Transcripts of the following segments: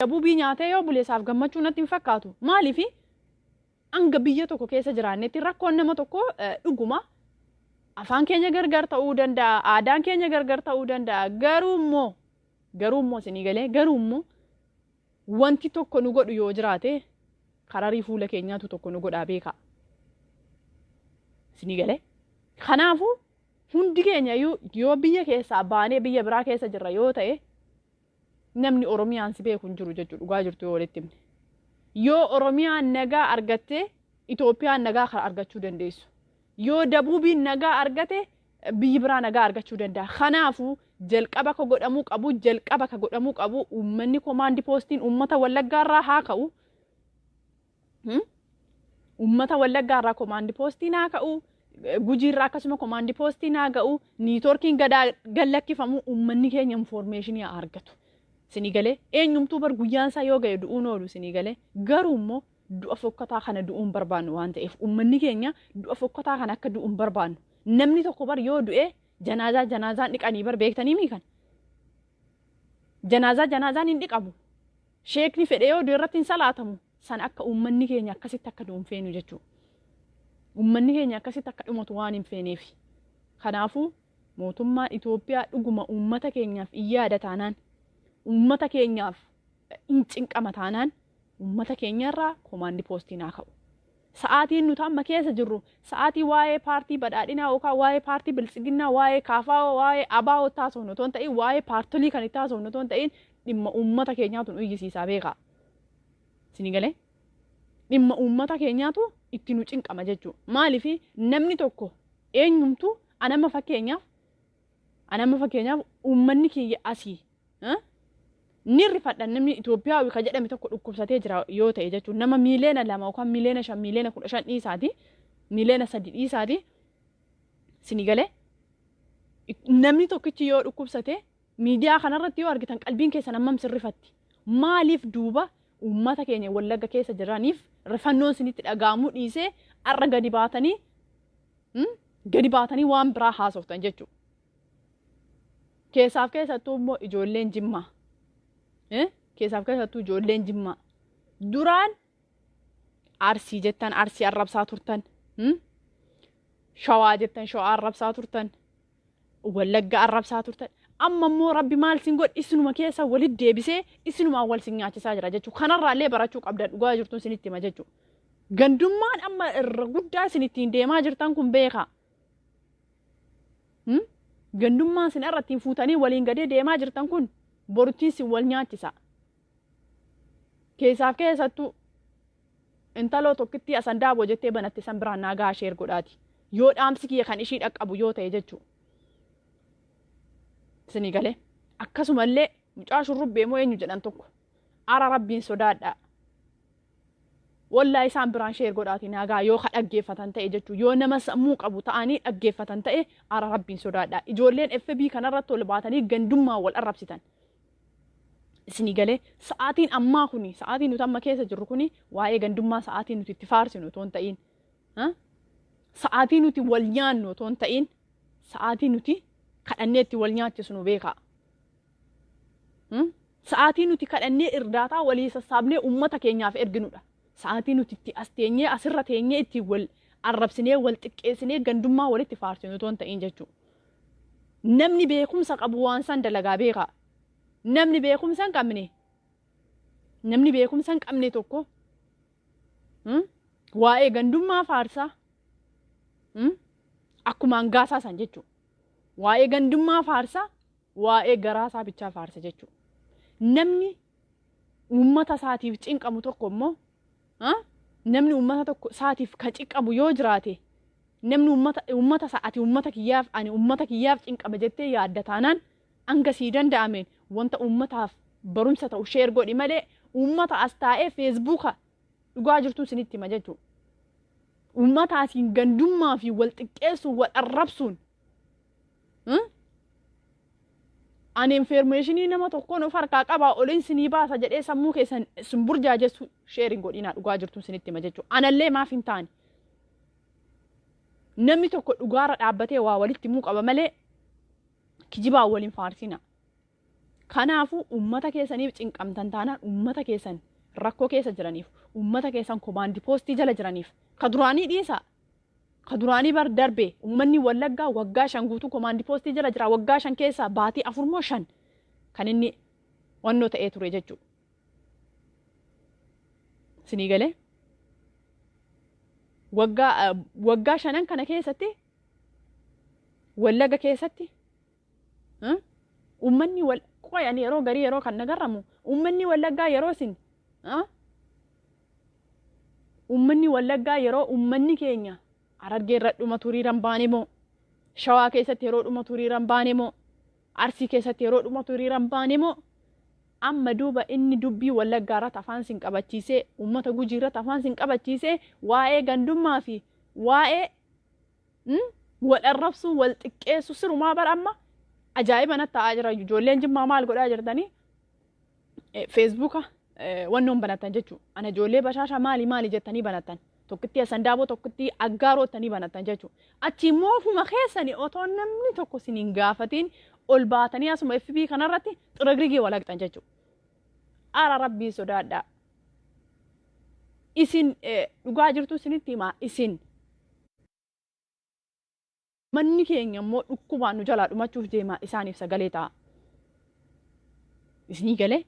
Dabuubii nyaatee yoo buleessaaf gammachuu natti hin fakkaatu. Maaliifi hanga biyya tokko keessa jiraannetti rakkoon nama tokko dhuguma afaan keenya gargar ta'uu danda'a, aadaan keenya gargar ta'uu danda'a. Garuu immoo isinii galee garuu immoo wanti tokko nu godhu yoo jiraate kararii fuula keenyaatu tokko nu godhaa beeka. Isinii galee kanaafuu hundi keenya yoo biyya keessaa baanee biyya biraa keessa jirra yoo ta'e namni Oromiyaan si beeku hin jiru jechuudha dhugaa jirtu yoo walitti himne. Yoo Oromiyaan nagaa argatte Itoophiyaan nagaa argachuu dandeessu. Yoo Dabuubiin nagaa argate biyyi biraa nagaa argachuu danda'a. Kanaafuu jalqaba ka godhamuu qabu uummanni komaandi poostiin uummata Wallaggaarraa haa ka'u. Uummata Wallaggaarraa komaandi poostiin haa ka'u. Gujiirraa akkasuma komaandi poostiin haa ka'u. Niitoorkiin gallakkifamu uummanni keenya infoormeeshinii haa argatu. Isinii galee eenyumtuu bar guyyaansaa yoo ga'e du'uun oolu isinii galee garuu immoo du'a fokkataa kana du'uun barbaannu waan ta'eef uummanni keenya du'a fokkataa kana akka du'uun barbaannu. Namni tokko bar yoo du'e janaazaan dhiqanii bar beektanii miikan. Janaazaan hin dhiqamu. Sheekni fedhee yoo du'e irratti hin salaatamu. San akka uummanni keenya akkasitti akka du'uun feenu jechuudha. Uummanni keenya akkasitti akka dhumatu waan hin feeneef. Kanaafuu mootummaan Itoophiyaa dhuguma uummata keenyaaf in yaada taanaan uummata keenyaaf in cinqama taanaan uummata keenyarraa komaandi poostiin haa ka'u. Sa'aatiin nuti amma keessa jirru sa'aatii waa'ee paartii badhaadhinaa yookaan waa'ee paartii bilisiginnaa waa'ee kaafaa waa'ee abaa taasifnu otoo hin ta'in waa'ee paartolii kan itti taasifnu otoo hin ta'in dhimma uummata keenyaatu nu iyyisiisaa beeka. Isinii galee dhimma uummata keenyaatu itti nu cinqama jechuudha. Maaliifi namni tokko eenyumtuu anama fakkeenyaaf uummanni kiyya asii ni rifadhan namni Itoophiyaa ka jedhame tokko dhukkubsatee jira yoo ta'e jechuudha. Nama miiliyoona 2 yookaan miiliyoona 5 miiliyoona 15 dhiisaati miiliyoona 3 dhiisaati isinii galee namni tokkichi yoo dhukkubsate miidiyaa kanarratti yoo argitan qalbiin keessan hammam sirrifatti. Maaliif duuba uummata keenya Wallagga keessa jiraniif rifannoon isinitti dhaga'amuu dhiisee arra gadi baatanii waan biraa haasoftan jechuudha. Keessaaf keessattuu immoo ijoolleen Jimmaa. Keessaaf keessattuu ijoolleen Jimmaa. Duraan Arsii jettan Arsii arrabsaa turtan. Shawaa jettan Shawaa arrabsaa turtan. Wallagga arrabsaa turtan. Amma immoo Rabbi maal sin godhe isinuma keessa walitti deebisee isinumaan wal sin nyaachisaa jira jechuudha. Kanarraallee barachuu qabdan dhugaa jirtu isinitti hima jechuudha. Gandummaan amma irra guddaa isinittiin deemaa jirtan kun beeka. Gandummaan sin irrattiin fuutanii waliin gadee deemaa jirtan kun boruttiin sin wal nyaachisa. Keessaaf keessattuu intaloo tokkitti asan daaboo jettee banatte san biraan nagaa ishee ergodhaati. Yoo dhaamsi kiyya kan ishii dhaqqabu yoo ta'e jechuudha. Isinii galee akkasumallee mucaa shurrubbee moo eenyu jedhan tokko ara Rabbiin sodaadhaa. Wallaa isaan biraan ishee ergodhaati nagaa yoo dhaggeeffatan ta'e jechuudha. Yoo nama sammuu qabu ta'anii dhaggeeffatan ta'e ara Rabbiin sodaadhaa. Ijoolleen FB kanarratti ol baatanii gandummaa wal arrabsitan. Isinii galee sa'aatiin ammaa kuni sa'aatiin nuti amma keessa jirru kuni waa'ee gandummaa sa'aatiin nuti itti faarsinu otoo hin ta'in. Sa'aatiin nuti wal nyaannu otoo hin ta'in sa'aatiin nuti kadhannee itti wal nyaachisnu beeka. Sa'aatiin nuti kadhannee irdaataa walii sassaabnee uummata keenyaaf erginudha. Sa'aatiin nuti itti as teenyee asirra teenyee itti wal arrabsinee wal xiqqeessinee gandummaa walitti faarsinu otoo hin ta'in jechuudha. Namni beekumsa qabu waan san dalagaa beeka. Namni beekumsa hin qabne tokko waa'ee gandummaa faarsaa akkuma hangaasaa san jechuudha. Waa'ee gandummaa faarsaa waa'ee garaasaa bichaa faarsa jechuudha. Namni uummata isaatiif cinqamu tokko immoo namni uummata tokko isaatiif kan cinqamu yoo jiraate namni uummata isaati uummata kiyyaaf ani uummata kiyyaaf cinqama jettee yaadda taanaan hanga sii danda'ameen wanta uummataaf barumsa ta'u sheer godhi malee uummata as taa'ee feesbuuka dhugaa jirtu isinitti hima jechuudha. Uummataatiin gandummaa fi wal xiqqeessuun wal arrabsuun ani informationii nama tokkoon of harkaa qabaa oliin sinii baasa jedhee sammuu keessan sun burjaajessu sheerin godhinaa dhugaa jirtu isinitti hima jechuudha. Anallee maaf hin taane namni tokko dhugaarra dhaabbatee waa walitti himuu qaba malee kijibaa waliin faarsina. Kanaafuu uummata keessaniif cinqamtan taanaan uummata keessan rakkoo keessa jiraniif uummata keessan komaandii poostii jala jiraniif ka duraanii dhiisa. Ka duraanii bar darbe uummanni Wallaggaa waggaa 5 guutuu komaandii poostii jala jira. Waggaa 5 keessaa baatii 4 moo 5 kan inni wannoo ta'ee ture jechuudha. Sinii galee waggaa 5 kana keessatti Wallagga keessatti uummanni qoyan yeroo garii yeroo kan nagarramu uummanni Wallaggaa yeroo sin uummanni Wallaggaa yeroo uummanni keenya Harargee irra dhuma turiiran baane moo Shawaa keessatti yeroo dhuma turiiran baane moo Arsii keessatti yeroo dhuma turiiran baane moo amma duuba inni dubbii Wallaggaa irratti afaan sin qabachiisee uummata Gujii irratti afaan sin qabachiisee waa'ee gandummaa fi waa'ee wal arrabsuu wal xiqqeessu sirumaa bar amma ajaa'iba natti ta'aa jira. Ijoolleen Jimmaa maal godhaa jirtanii feesbuuka wannoon banatan jechuudha. Ana ijoollee bashaasha maali jettanii banatan. Tokkitti Sandaaboo tokkitti Aggaarottanii banatan jechuudha. Achi immoo ofuma keessanii otoo namni tokko siniin gaafatiin ol baatanii asuma FB kanarratti xiragirigii walaqxan jechuudha. Ara rabbii sodaadhaa. Isin dhugaa jirtu isinitti himaa isin. Manni keenya immoo dhukkubaan nu jalaa dhumachuuf deema isaaniif sagalee ta'a. Isinii galee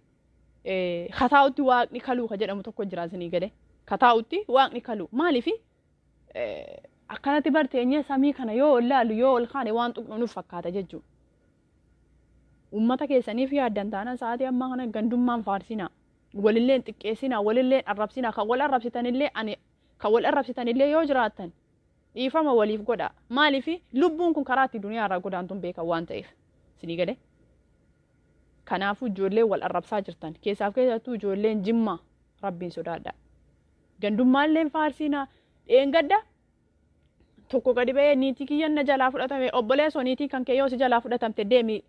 kataa'utti waaqni kaluu ka jedhamu tokko jira isinii galee. Kataa'utti waaqni kaluu maaliifi akkanatti barteenyee samii kana yoo ol laalu yoo ol kaane waan tuqnuuf fakkaata jechuudha. Uummata keessaniif yaaddan taanaan sa'aatii ammaa kana gandummaan faarsinaa. Walillee xiqqeessinaa, walillee arrabsinaa, kan wal arrabsitanillee yoo jiraattan dhiifama waliif godha. Maaliifi lubbuun kun karaa itti duniyaa irraa godaantuun beekan waan ta'eef. Isinii galee. Kanaafuu ijoollee wal arrabsaa jirtan. Keessaaf keessattuu ijoolleen Jimmaa rabbiin sodaadha. Gandummaallee faarsinaa dheengadda tokko gadi ba'ee niitii kiyyan na jalaa fudhatame obboleessoo niitii kan kee yoo si jalaa fudhatamte deemi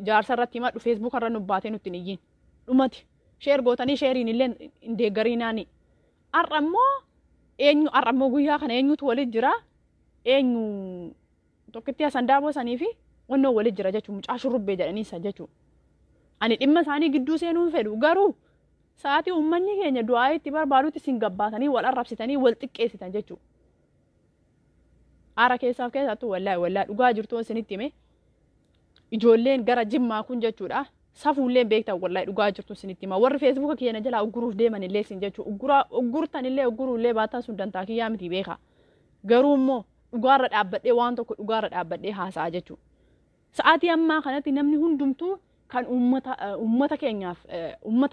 jaarsa irratti himadhu feesbuuk irra nubbaatee nutti hin iyyiin. Dhumati sheer gootanii sheeriin illee hin deeggariinaani. Har'ammoo guyyaa kana eenyutu walit jira? Eenyu tokkitti Sandaaboo sanii fi wannoo walit jira jechuun mucaa shurrubbee jedhaniisa jechuudha. Ani dhimma isaanii gidduu seenuun fedhu garuu sa'aatii uummanni keenya du'aa itti barbaadutti isin gabbaatanii wal arrabsitanii wal xiqqeessitan jechuudha. Aara keessaaf keessattuu wallaahi dhugaa jirtu isinitti hime ijoolleen gara Jimmaa kun jechuudha. Safuulleen beektan wallaahi dhugaa jirtu isinitti hima. Warri feesbuuka keenya jalaa ugguruuf deeman illee isin jechuudha. Uggurtanillee ugguruullee baatan sun dantaa kiyyaa miti beeka. Garuu immoo dhugaarra dhaabbadhee waan tokko dhugaarra dhaabbadhee haasa'a jechuudha. Sa'aatii ammaa kanatti namni hundumtuu kan uummata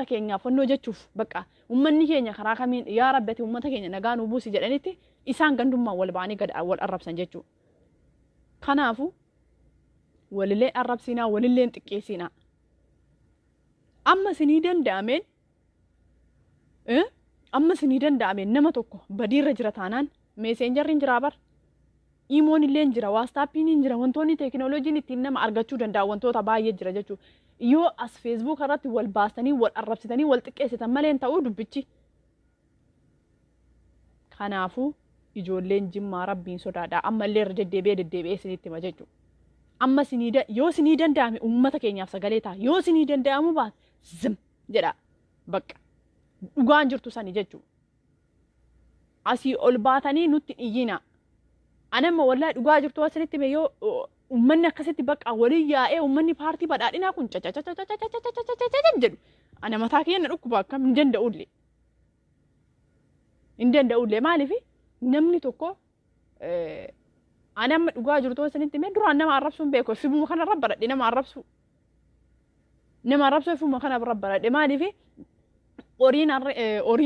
keenyaaf wannoo jechuuf bakka uummanni keenya karaa kamiin yaa rabbati uummata keenya nagaa nu buusi jedhanitti isaan gandummaa wal ba'anii wal arrabsan jechuudha. Kanaafuu walillee arrabsinaa walillee xiqqeessinaa. Amma sinii danda'ameen nama tokko badiirra jira taanaan meeseenjarriin jiraa bar. Imoon illee jira, waastaappiin hin jira, wantoonni teekinooloojiin ittiin nama argachuu danda'an wantoota baay'ee jira jechuudha. Yoo as feesbuuk irratti wal baastanii, wal arrabsitanii, wal xiqqeessitan malee ta'uu dubbichi. Kanaafuu ijoolleen Jimmaa rabbiin sodaadha. Ammallee irra deddeebi'ee isinitti hima jechuudha. Amma yoo sinii danda'ame uummata keenyaaf sagalee ta'a. Yoo sinii danda'amu baate zim jedha bakka dhugaan jirtu sani jechuudha. Asii ol baatanii nutti iyyina. Anamma wallaahi dhugaa jirtu asinitti hime yoo uummanni akkasitti bakka waliin yaa'ee uummanni paartii badhaadhinaa kun jedhu ana mataa keenya dhukkuba akkam hin danda'ullee maaliifi namni tokko anamma dhugaa jirtu asinitti hime duraan nama arrabsuun beeku fimuma kanarra baradhe nama arrabsu fimuma kanarra baradhe maaliifi horiin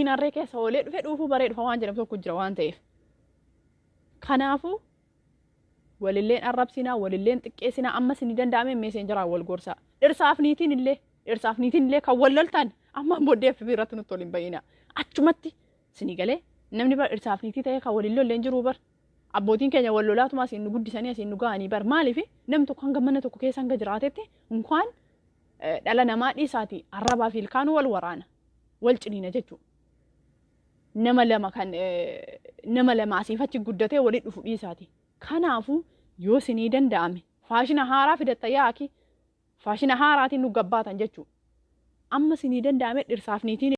harree keessa oolee dhufe dhuufuu baree dhufa waan jedhamu tokko jira waan ta'eef. Kanaafuu walilleen arrabsinaa walilleen xiqqeessinaa amma sinii danda'ame meeseenjaraan wal gorsaa. Dhirsaaf niitiin illee kan wal loltan amma booddee FB irratti nutti ol hin bayina. Achumatti sinii galee namni bar dhirsaaf niitii ta'ee kan waliin lolleen jiru bar. Abbootiin keenya wal lolaatuma asiin nu guddisanii asiin nu ga'anii bar maaliifi namni tokko hanga mana tokko keessa hanga jiraatetti unkaan dhala namaa dhiisaati arrabaa fi ilkaanuu wal waraana wal ciniina jechuudha. Nama lama asiif achi guddatee waliin dhufu dhiisaati. Kanaafuu yoo sinii danda'ame faashina haaraa fidatta yaaki faashina haaraatiin nu gabbaatan jechuudha. Amma sinii danda'ame dhirsaaf niitiin